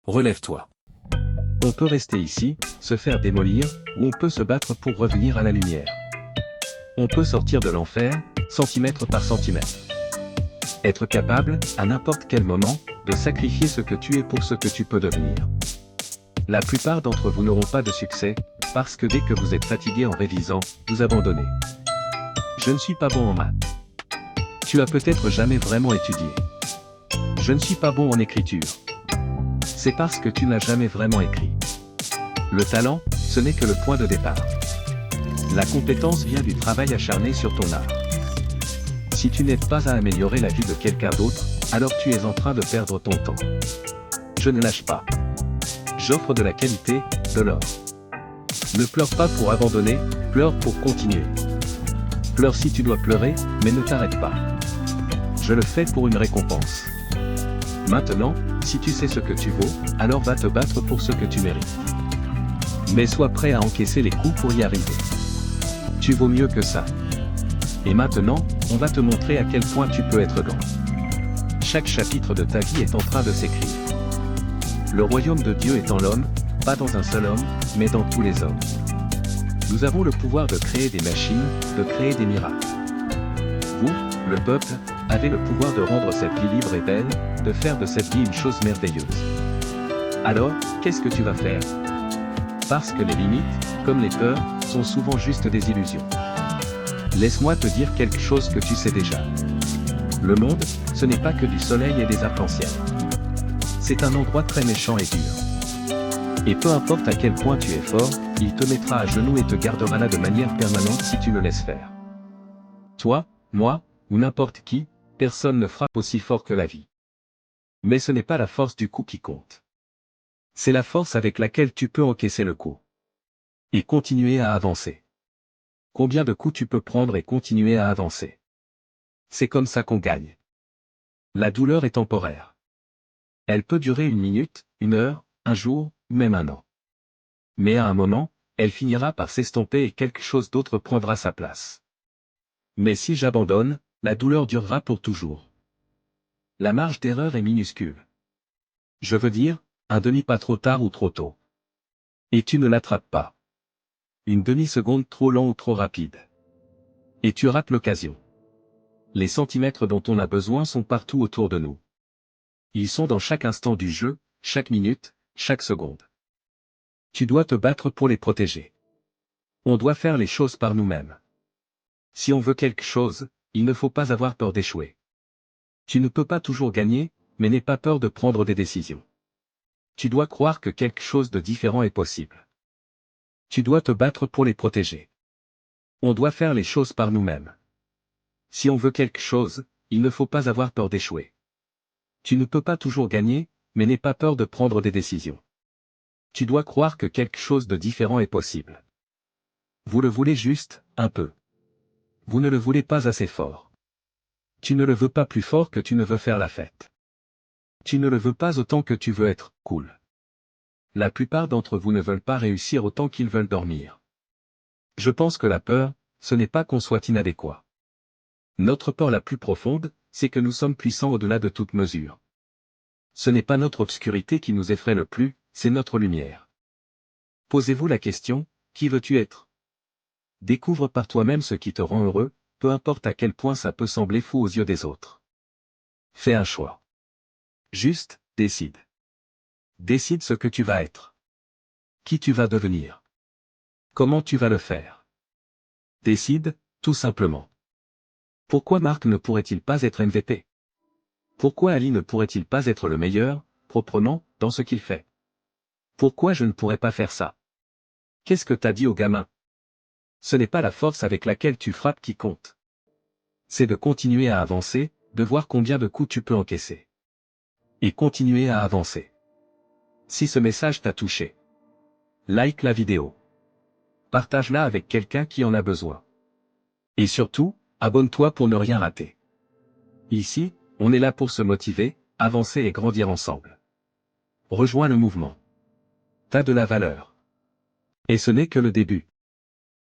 relève-toi. On peut rester ici, se faire démolir, ou on peut se battre pour revenir à la lumière. On peut sortir de l'enfer, centimètre par centimètre. Être capable, à n'importe quel moment, de sacrifier ce que tu es pour ce que tu peux devenir. La plupart d'entre vous n'auront pas de succès, parce que dès que vous êtes fatigué en révisant, vous abandonnez. Je ne suis pas bon en maths. Tu as peut-être jamais vraiment étudié. Je ne suis pas bon en écriture. C'est parce que tu n'as jamais vraiment écrit. Le talent, ce n'est que le point de départ. La compétence vient du travail acharné sur ton art. Si tu n'aides pas à améliorer la vie de quelqu'un d'autre, alors tu es en train de perdre ton temps. Je ne lâche pas. J'offre de la qualité, de l'or. Ne pleure pas pour abandonner, pleure pour continuer. Pleure si tu dois pleurer, mais ne t'arrête pas. Je le fais pour une récompense. Maintenant, si tu sais ce que tu vaux, alors va te battre pour ce que tu mérites. Mais sois prêt à encaisser les coups pour y arriver. Tu vaux mieux que ça. Et maintenant, on va te montrer à quel point tu peux être grand. Chaque chapitre de ta vie est en train de s'écrire. Le royaume de Dieu est en l'homme, pas dans un seul homme, mais dans tous les hommes. Nous avons le pouvoir de créer des machines, de créer des miracles. Vous, le peuple, avez le pouvoir de rendre cette vie libre et belle, de faire de cette vie une chose merveilleuse. Alors, qu'est-ce que tu vas faire? Parce que les limites, comme les peurs, sont souvent juste des illusions. Laisse-moi te dire quelque chose que tu sais déjà. Le monde, ce n'est pas que du soleil et des arcs-en-ciel. C'est un endroit très méchant et dur. Et peu importe à quel point tu es fort, il te mettra à genoux et te gardera là de manière permanente si tu le laisses faire. Toi, moi, ou n'importe qui, personne ne frappe aussi fort que la vie. Mais ce n'est pas la force du coup qui compte. C'est la force avec laquelle tu peux encaisser le coup. Et continuer à avancer. Combien de coups tu peux prendre et continuer à avancer? C'est comme ça qu'on gagne. La douleur est temporaire. Elle peut durer une minute, une heure, un jour, même un an. Mais à un moment, elle finira par s'estomper et quelque chose d'autre prendra sa place. Mais si j'abandonne, la douleur durera pour toujours. La marge d'erreur est minuscule. Je veux dire, un demi pas trop tard ou trop tôt. Et tu ne l'attrapes pas. Une demi-seconde trop lent ou trop rapide. Et tu rates l'occasion. Les centimètres dont on a besoin sont partout autour de nous. Ils sont dans chaque instant du jeu, chaque minute, chaque seconde. Tu dois te battre pour les protéger. On doit faire les choses par nous-mêmes. Si on veut quelque chose, il ne faut pas avoir peur d'échouer. Tu ne peux pas toujours gagner, mais n'aie pas peur de prendre des décisions. Tu dois croire que quelque chose de différent est possible. Tu dois te battre pour les protéger. On doit faire les choses par nous-mêmes. Si on veut quelque chose, il ne faut pas avoir peur d'échouer. Tu ne peux pas toujours gagner, mais n'aie pas peur de prendre des décisions. Tu dois croire que quelque chose de différent est possible. Vous le voulez juste, un peu. Vous ne le voulez pas assez fort. Tu ne le veux pas plus fort que tu ne veux faire la fête. Tu ne le veux pas autant que tu veux être cool. La plupart d'entre vous ne veulent pas réussir autant qu'ils veulent dormir. Je pense que la peur, ce n'est pas qu'on soit inadéquat. Notre peur la plus profonde, c'est que nous sommes puissants au-delà de toute mesure. Ce n'est pas notre obscurité qui nous effraie le plus, c'est notre lumière. Posez-vous la question, qui veux-tu être? Découvre par toi-même ce qui te rend heureux, peu importe à quel point ça peut sembler fou aux yeux des autres. Fais un choix. Juste, décide. Décide ce que tu vas être. Qui tu vas devenir. Comment tu vas le faire. Décide, tout simplement. Pourquoi Marc ne pourrait-il pas être MVP? Pourquoi Ali ne pourrait-il pas être le meilleur, proprement, dans ce qu'il fait? Pourquoi je ne pourrais pas faire ça? Qu'est-ce que t'as dit au gamin? Ce n'est pas la force avec laquelle tu frappes qui compte. C'est de continuer à avancer, de voir combien de coups tu peux encaisser. Et continuer à avancer. Si ce message t'a touché, like la vidéo. Partage-la avec quelqu'un qui en a besoin. Et surtout, abonne-toi pour ne rien rater. Ici, on est là pour se motiver, avancer et grandir ensemble. Rejoins le mouvement. T'as de la valeur. Et ce n'est que le début.